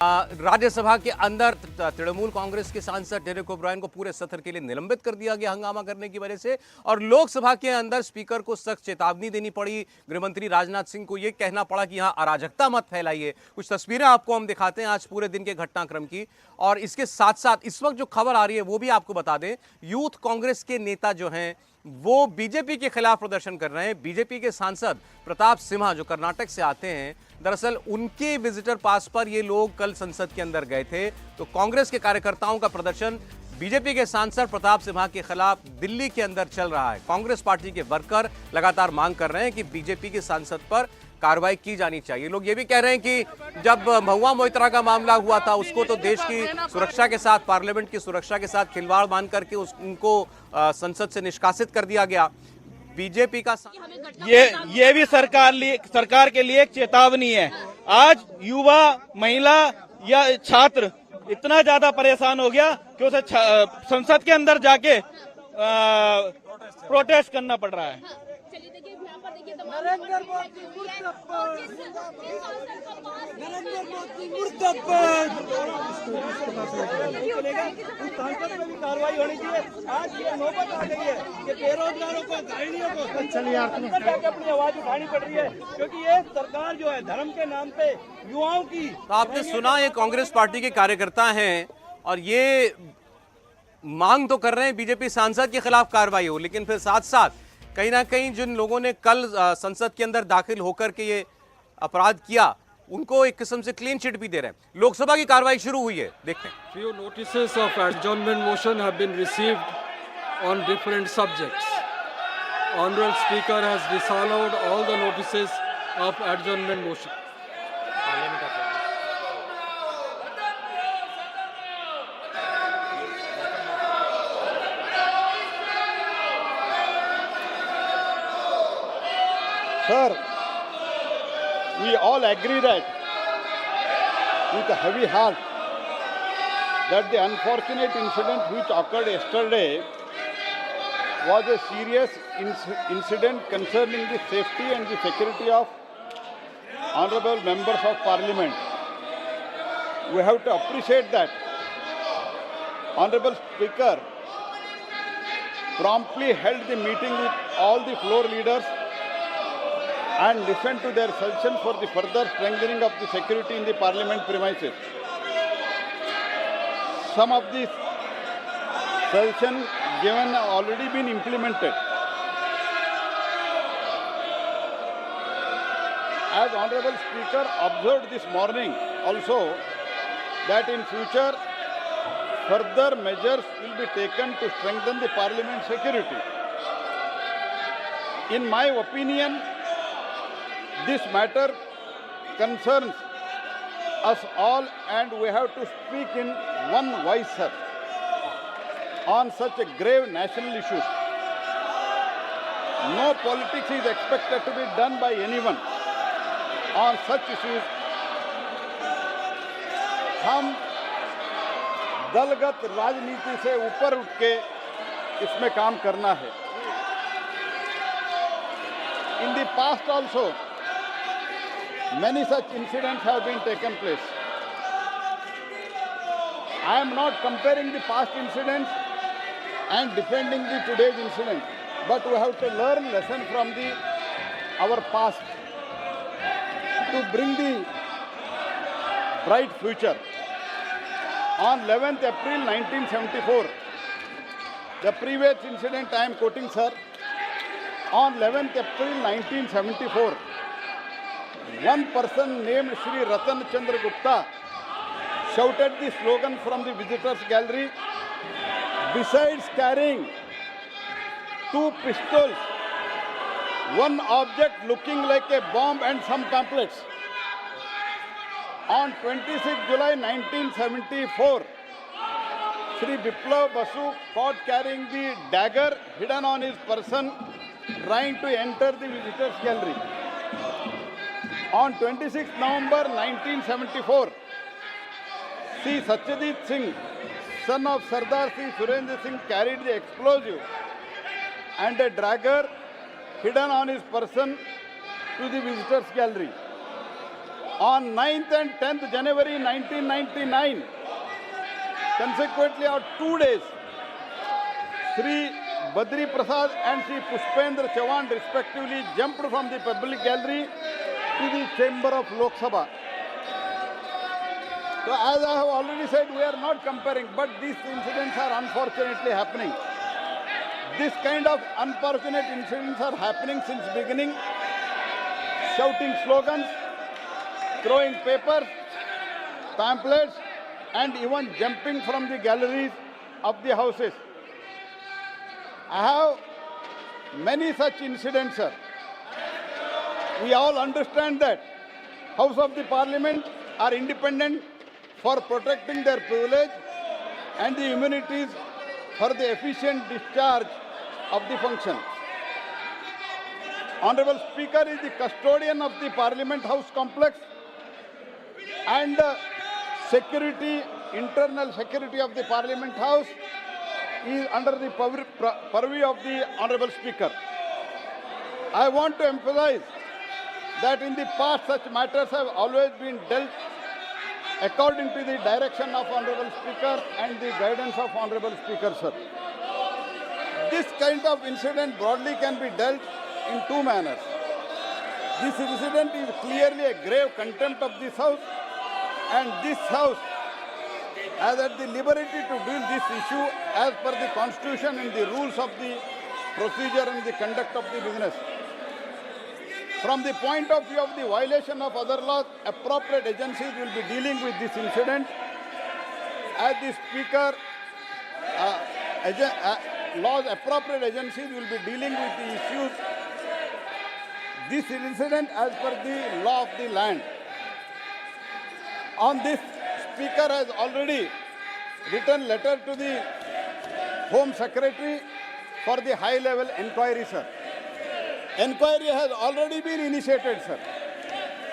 राज्यसभा के अंदर तृणमूल कांग्रेस के सांसद डेरेक ओब्रायन को पूरे सत्र के लिए निलंबित कर दिया गया हंगामा करने की वजह से, और लोकसभा के अंदर स्पीकर को सख्त चेतावनी देनी पड़ी। गृहमंत्री राजनाथ सिंह को यह कहना पड़ा कि यहां अराजकता मत फैलाइए। कुछ तस्वीरें आपको हम दिखाते हैं आज पूरे दिन के घटनाक्रम की, और इसके साथ साथ इस वक्त जो खबर आ रही है वो भी आपको बता दें। यूथ कांग्रेस के नेता जो हैं वो बीजेपी के खिलाफ प्रदर्शन कर रहे हैं। बीजेपी के सांसद प्रताप सिम्हा जो कर्नाटक से आते हैं, दरअसल उनके विजिटर पास पर ये लोग कल संसद के अंदर गए थे। तो कांग्रेस के कार्यकर्ताओं का प्रदर्शन बीजेपी के सांसद प्रताप सिम्हा के खिलाफ दिल्ली के अंदर चल रहा है। कांग्रेस पार्टी के वर्कर लगातार मांग कर रहे हैं कि बीजेपी के सांसद पर कार्रवाई की जानी चाहिए। लोग ये भी कह रहे हैं कि जब महुआ मोइत्रा का मामला हुआ था उसको तो देश की सुरक्षा के साथ, पार्लियामेंट की सुरक्षा के साथ खिलवाड़ मान करके उनको संसद से निष्कासित कर दिया गया। बीजेपी का ये भी सरकार के लिए एक चेतावनी है। आज युवा, महिला या छात्र इतना ज्यादा परेशान हो गया कि उसे संसद के अंदर जाके प्रोटेस्ट करना पड़ रहा है। नरेंद्र मोदी मुर्दाबाद, नरेंद्र मोदी मुर्दाबाद। सांसद में भी कार्रवाई होनी चाहिए। आज ये नौबत आ गई है कि बेरोजगारों को, घायलों को जाके अपनी आवाज उठानी पड़ रही है, क्योंकि ये सरकार जो है धर्म के नाम पे युवाओं की। तो आपने सुना, ये कांग्रेस पार्टी के कार्यकर्ता हैं और ये मांग तो कर रहे हैं बीजेपी सांसद के खिलाफ कार्रवाई हो, लेकिन फिर साथ साथ कहीं ना कहीं जिन लोगों ने कल संसद के अंदर दाखिल होकर के ये अपराध किया उनको एक किस्म से क्लीन चिट भी दे रहे हैं। लोकसभा की कार्रवाई शुरू हुई है, देखते हैं। Few notices of adjournment motion have been received on different subjects. Honorable Speaker has disallowed all the notices of adjournment motion. Sir, we all agree that with a heavy heart that the unfortunate incident which occurred yesterday was a serious incident concerning the safety and the security of honorable members of parliament. We have to appreciate that honorable speaker promptly held the meeting with all the floor leaders and listened to their suggestions for the further strengthening of the security in the parliament premises. Some of these suggestions given have already been implemented. As Honorable Speaker observed this morning also that in future further measures will be taken to strengthen the parliament security. In my opinion, this matter concerns us all and we have to speak in one voice, sir, on such a grave national issue. No politics is expected to be done by anyone on such issues. हम दलगत राजनीति से ऊपर उठ के इसमें काम करना है. In the past also, many such incidents have been taken place. I am not comparing the past incidents and defending the today's incident, but we have to learn lesson from our past to bring the bright future. On 11th April 1974, the previous incident I am quoting, sir. On 11th April 1974, one person named Shri Ratan Chandra Gupta shouted the slogan from the visitors gallery. Besides carrying two pistols, one object looking like a bomb and some pamphlets. On 26 July 1974, Shri Biplav Basu caught carrying the dagger hidden on his person, trying to enter the visitors gallery. On 26 November 1974, Sri Satyajit Singh, son of Sardar Sri Surendra Singh, carried the explosive and a dagger hidden on his person to the visitors gallery. On 9th and 10th January 1999, consequently on 2 days, Sri Badri Prasad and Sri Pushpendra Chavan respectively jumped from the public gallery to the chamber of Lok Sabha. So as I have already said, we are not comparing, but these incidents are unfortunately happening. This kind of unfortunate incidents are happening since beginning. Shouting slogans, throwing papers, pamphlets, and even jumping from the galleries of the houses. I have many such incidents, sir. We all understand that House of the Parliament are independent for protecting their privilege and the immunities for the efficient discharge of the function. Honorable Speaker is the custodian of the Parliament House complex and security, internal security of the Parliament House is under the purview of the Honorable Speaker. I want to emphasize that in the past such matters have always been dealt according to the direction of Honorable Speaker and the guidance of Honorable Speaker, sir. This kind of incident broadly can be dealt in two manners. This incident is clearly a grave contempt of this House, and this House has had the liberty to deal this issue as per the Constitution and the rules of the procedure and the conduct of the business. From the point of view of the violation of other laws, appropriate agencies will be dealing with this incident. As the Speaker, laws appropriate agencies will be dealing with the issues. This incident as per the law of the land. On this, Speaker has already written letter to the Home Secretary for the high-level inquiry, sir. Inquiry has already been initiated, sir.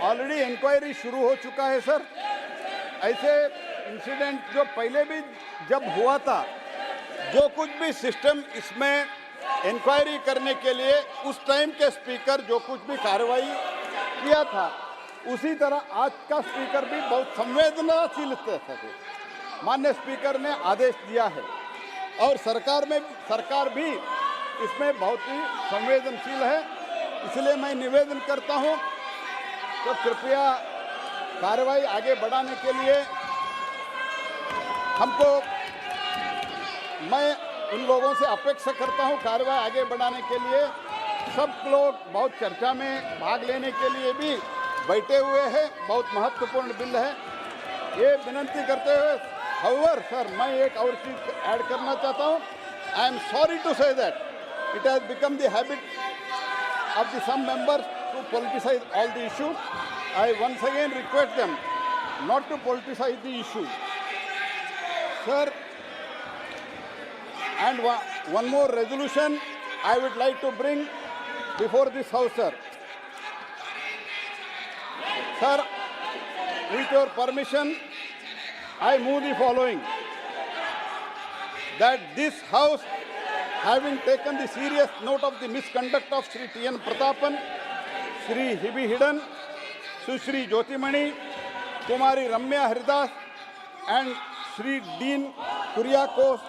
Already inquiry शुरू हो चुका है, sir. ऐसे incident जो पहले भी जब हुआ था, जो कुछ भी सिस्टम इसमें इंक्वायरी करने के लिए उस टाइम के स्पीकर जो कुछ भी कार्रवाई किया था, उसी तरह आज का स्पीकर भी बहुत संवेदनशील थे. माननीय स्पीकर ने आदेश दिया है और सरकार भी इसमें बहुत ही संवेदनशील है. इसलिए मैं निवेदन करता हूं तो कृपया कार्रवाई आगे बढ़ाने के लिए मैं उन लोगों से अपेक्षा करता हूं कार्रवाई आगे बढ़ाने के लिए. सब लोग बहुत चर्चा में भाग लेने के लिए भी बैठे हुए हैं. बहुत महत्वपूर्ण बिल है. ये विनंती करते हुए हाउएवर सर मैं एक और चीज ऐड करना चाहता हूं. I am sorry to say that it has become the habit of the some members to politicize all the issues. I once again request them not to politicize the issue. Sir, and one more resolution I would like to bring before this House, sir. Sir, with your permission, I move the following. That this House, having taken the serious note of the misconduct of Sri T.N. Pratapan, Sri Hibi Hidden, Sushri Jyotimani, Kumari Ramya Haridas, and Sri Dean Kuriakos,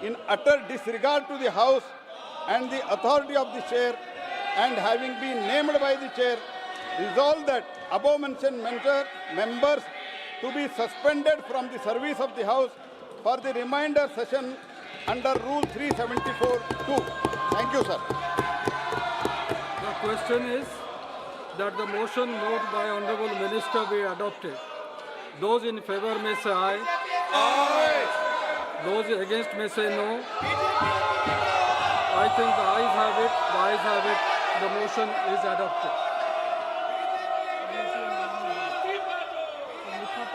in utter disregard to the House and the authority of the Chair, and having been named by the Chair, resolved that above mentioned members to be suspended from the service of the House for the remainder session under Rule 374(2). Thank you, sir. The question is that the motion moved by Honorable Minister be adopted. Those in favor may say aye. Aye. Those against may say no. I think the ayes have it. The ayes have it. The motion is adopted.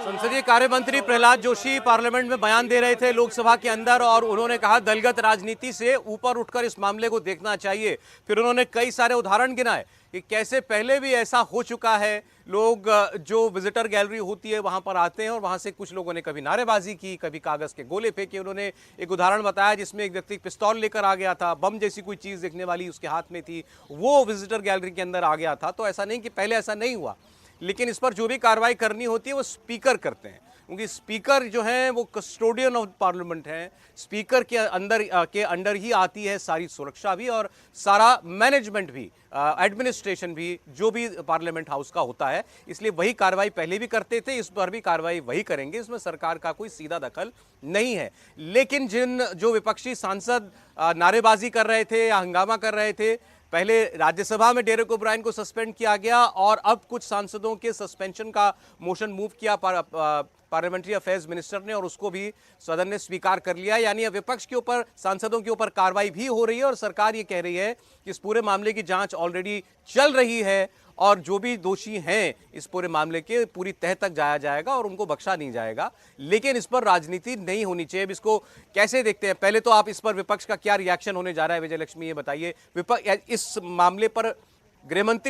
संसदीय कार्य मंत्री Prahlad Joshi parliament में बयान दे रहे थे लोकसभा के अंदर, और उन्होंने कहा दलगत राजनीति से ऊपर उठकर इस मामले को देखना चाहिए. फिर उन्होंने कई सारे उदाहरण गिनाए कि कैसे पहले भी ऐसा हो चुका है. लोग जो विजिटर गैलरी होती है वहां पर आते हैं और वहां से कुछ लोगों ने कभी नारेबाजी की, कभी कागज के गोले फेंके. उन्होंने एक उदाहरण बताया जिसमें एक व्यक्ति पिस्तौल लेकर आ गया था, बम जैसी कोई चीज देखने वाली उसके हाथ में थी, वो विजिटर गैलरी के अंदर आ गया था. तो ऐसा नहीं कि पहले ऐसा नहीं हुआ. लेकिन इस पर जो भी कार्रवाई करनी होती है वो स्पीकर करते हैं, क्योंकि स्पीकर जो हैं वो कस्टोडियन ऑफ पार्लियामेंट हैं। स्पीकर के अंडर ही आती है सारी सुरक्षा भी और सारा मैनेजमेंट भी, एडमिनिस्ट्रेशन भी, जो भी पार्लियामेंट हाउस का होता है। इसलिए वही कार्रवाई पहले भी करते थे, इस पर भी कार्रवाई वही करेंगे, इसमें सरकार का कोई सीधा दखल नहीं है। लेकिन जो विपक्षी सांसद नारेबाजी कर रहे थे या हंगामा कर रहे थे, पहले राज्यसभा में डेरेक ओब्रायन को सस्पेंड किया गया और अब कुछ सांसदों के सस्पेंशन का मोशन मूव किया पार्लियामेंट्री अफेयर्स मिनिस्टर ने और उसको भी सदन ने स्वीकार कर लिया। यानी अब विपक्ष के ऊपर, सांसदों के ऊपर कार्रवाई भी हो रही है और सरकार ये कह रही है कि इस पूरे मामले की जांच ऑलरेडी चल रही है और जो भी दोषी हैं इस पूरे मामले के पूरी तह तक जाया जाएगा और उनको बख्शा नहीं जाएगा। लेकिन इस पर राजनीति नहीं होनी चाहिए। अब इसको कैसे देखते हैं? पहले तो आप इस पर विपक्ष का क्या रिएक्शन होने जा रहा है, विजय लक्ष्मी, ये बताइए। इस मामले पर गृहमंत्री